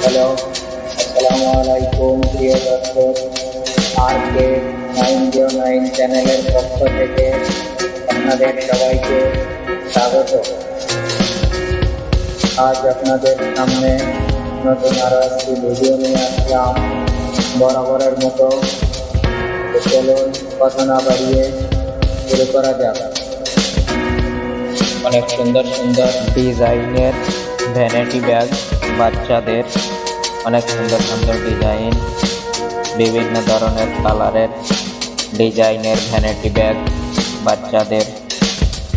Hello, আসসালামু আলাইকুম প্রিয় দর্শক। RK 909 চ্যানেলের পক্ষ থেকে আপনাদের সবাইকে স্বাগত। আজ আপনাদের সামনে নতুন আরো একটি ভিডিও নিয়ে আসলাম। বরাবরের মতো চলুন কথা না বাড়িয়ে শুরু করা যাক। অনেক সুন্দর সুন্দর ডিজাইনের ভ্যানিটি ব্যাগ বাচ্চাদের, অনেক সুন্দর সুন্দর ডিজাইন, বিভিন্ন ধরনের কালারের ডিজাইনের ভ্যানিটি ব্যাগ বাচ্চাদের।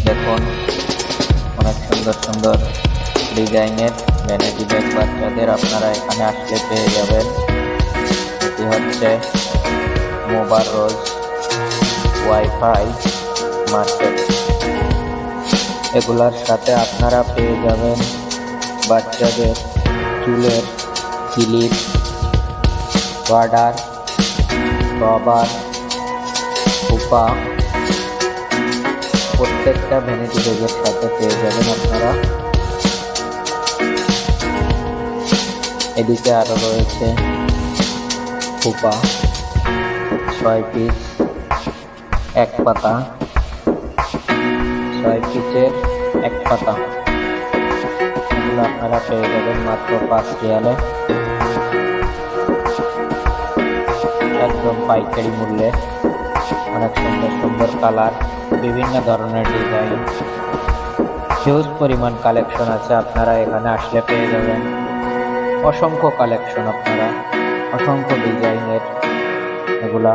দেখুন, অনেক সুন্দর সুন্দর ডিজাইনের ভ্যানিটি ব্যাগ বাচ্চাদের আপনারা এখানে আসলে পেয়ে যাবেন। এটি হচ্ছে মোবার রোজ ওয়াইফাই মার্কেট। এগুলার সাথে আপনারা পেয়ে যাবেন বাচ্চাদের চুলের ক্লিপ, ওয়ার্ডার, রবার, খোপা, প্রত্যেকটা ভ্যানিটি ব্যাগের সাথে পেয়ে যাবেন আপনারা। এদিকে আরো রয়েছে খোপা, 6 পিস, এক পাতা, 6 পিসের এক পাতা। এগুলো আপনারা পেয়ে যাবেন মাত্র 5 রিয়ালে, একদম পাইকারি মূল্যে। অনেক সুন্দর সুন্দর কালার, বিভিন্ন ধরনের ডিজাইন, হিউজ পরিমাণ কালেকশন আছে। আপনারা এখানে আসলে পেয়ে যাবেন অসংখ্য কালেকশন, আপনারা অসংখ্য ডিজাইনের এগুলা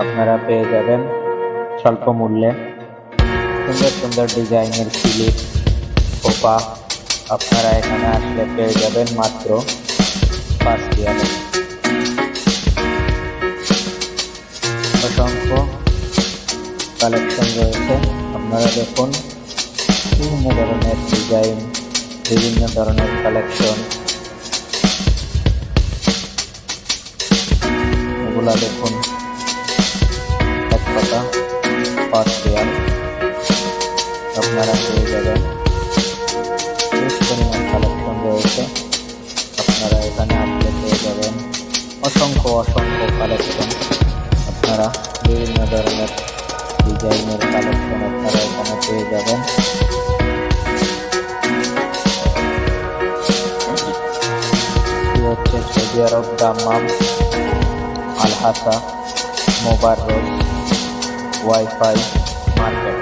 আপনারা পেয়ে যাবেন স্বল্প মূল্যে। সুন্দর সুন্দর ডিজাইনের ক্লিপ, খোপা আপনারা এখানে আসলে পেয়ে যাবেন মাত্র 5 রিয়ালে। অসংখ্য কালেকশন রয়েছে, আপনারা দেখুন বিভিন্ন ধরনের ডিজাইন, বিভিন্ন ধরনের কালেকশন। এগুলা দেখুন, এক পাতা 5 রিয়াল আপনারা পেয়ে যাবেন। বেশ পরিমাণ কালেকশন রয়েছে, আপনারা এখানে আসলে পেয়ে যাবেন অসংখ্য অসংখ্য কালেকশন। আপনারা বিভিন্ন ধরনের ডিজাইনের কালেকশন আপনারা এখানে পেয়ে যাবেন। হচ্ছে সৌদি আরব দাম্মাম আল হাসা মোবার রোজ ওয়াইফাই মার্কেট।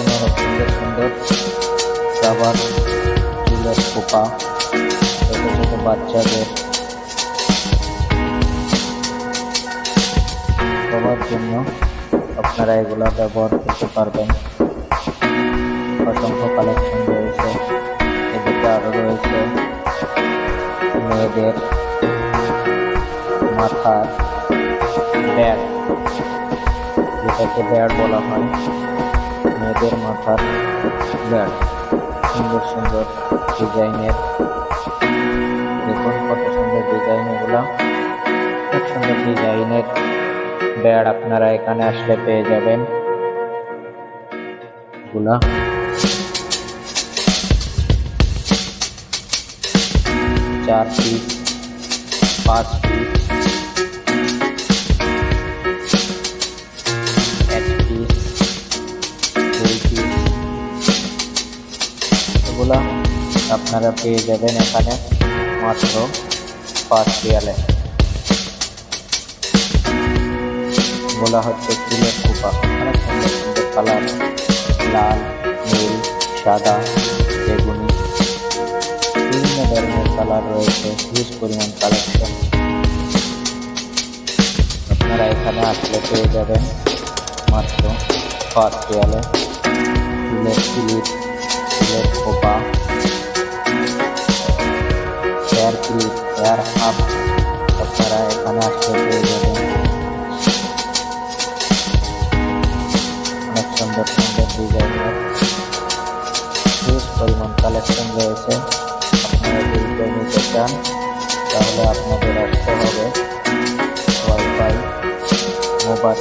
অনেক সুন্দর সুন্দর রাবার, চুলের খোপা, ছোট ছোট বাচ্চাদের সবার জন্য আপনারা এগুলা ব্যবহার করতে পারবেন। অসংখ্য কালেকশন রয়েছে। এদিকে আরো রয়েছে মেয়েদের মাথার ব্যাগ, যেটাকে ব্যাগ বলা হয়, মেয়েদের মাথার ব্যাগ। সুন্দর সুন্দর ডিজাইনের, দেখুন কত সুন্দর ডিজাইন এগুলা। খুব সুন্দর ডিজাইনের ব্যাগ আপনারা এখানে আসলে পেয়ে যাবেন। এগুলা 4 পিস, 5 পিস, 1 পিস, 2 পিস, এগুলা আপনারা পেয়ে যাবেন এখানে মাত্র 5 রিয়ালে। বলা হচ্ছে চুলের খোপা, অনেক সুন্দর সুন্দর কালার, লাল, নীল, সাদা, বেগুনি, বিভিন্ন ধরনের কালার রয়েছে, হিউজ পরিমাণ কালেকশন। আপনারা এখানে আসলে পেয়ে যাবেন মাত্র 5 রিয়ালে। চুলের ক্লিপ, চুলের খোপা, হেয়ার ক্লিপ, হেয়ার হাফ আপনারা এখানে আসলে পেয়ে যাবেন। অনেক সুন্দর সুন্দর ডিজাইনের হিউজ পরিমাণ কালেকশন রয়েছে। আপনারা যদি নিতে চান তাহলে আপনাদের আসতে হবে ওয়াইফাই মোবাইল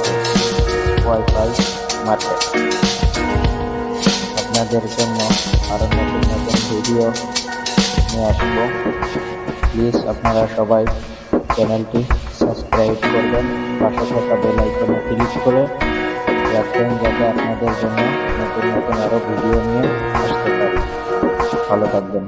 ওয়াইফাই মার্কেট। আপনাদের জন্য আরো নতুন নতুন ভিডিও নিয়ে আসবো। প্লিজ আপনারা সবাই চ্যানেলটি সাবস্ক্রাইব করবেন, পাশে থাকা বেল আইকনে ক্লিক করে রাখবেন যাতে আপনাদের জন্য নতুন নতুন আরো ভিডিও নিয়ে আসতে পারি। ভালো থাকবেন।